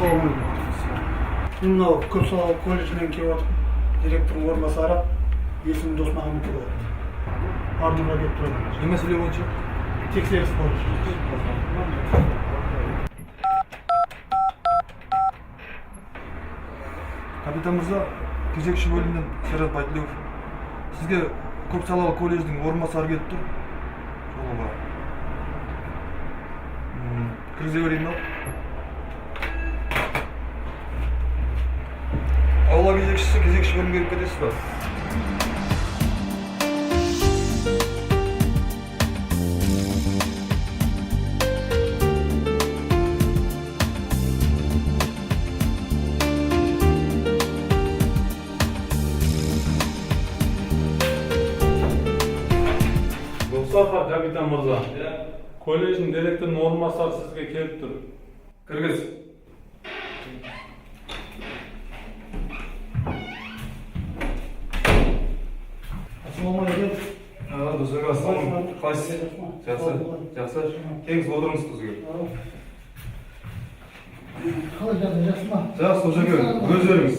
Ассалаумағалейкум. Мынау Көпсалалы колледжінен келіп отырмын. Директордың орынбасары есімі Досмағамбет болады. Ардуға келіп тұрады. Не мәселе бойынша? Тексеріс бойынша. Капитан мырза, кезекші бөлімнен Серат Байтілеуов. Сізге Көпсалалы колледждің орынбасары келіп тұр. Жолға. Кіргізе берейін ба? Аула кезекші бөлім келіп кетесіз ба? Мұстафа капитан мырза, колледждің директорының орынбасары сізге келіп тұр. Кіргіз. Ассалаумағалейкум. Досаға, ассалаумағалейкум. Қалайсыз? Жақсы. Келіңіз, отырыңыз Досаға. Қалай жағдай, жақсы ма? Жақсы, Досаға, өздеріңіз.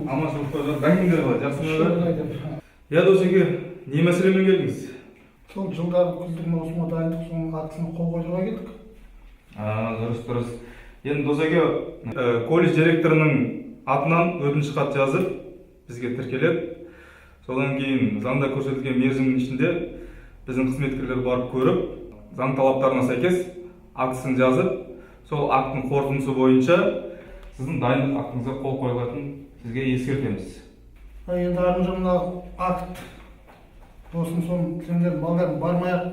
Аманшылық қойды. Бәңгендер бар, жақсы ма? Я, Досаға, не мәселемен келдіңіз? Сол жылдағы күздің маусымға дайындық соның актісіне қол қоюға келдік. Дұрыс. Енді Досаға, колледж директорының атынан өтініш хат жазып, бізге тіркеледі. Содан кейін заңда көрсетілген мерзімнің ішінде біздің қызметкерлер барып көріп, заң талаптарына сәйкес актісін жазып, сол акттың қорытындысы бойынша сіздің дайындық актіңізге қол қойылатынын сізге ескертеміз. Енді артынша мына акт болсын соң сендер балдар бармай-ақ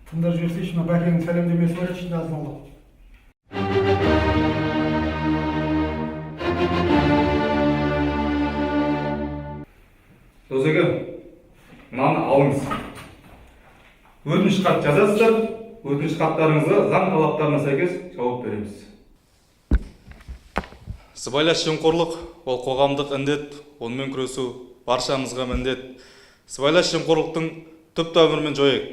тыңдар жіберсейші, мына бәкеңнің сәлемдемесі бар еді жаздың ғой. Досаға, мынаны алыңыз. Өтініш хат жазасыздар, өтініш хаттарыңызға заң талаптарына сәйкес жауап береміз. Сыбайлас жемқорлық ол қоғамдық індет, онымен күресу баршамызға міндет. Сыбайлас жемқорлықтың түп тамырымен жояйық.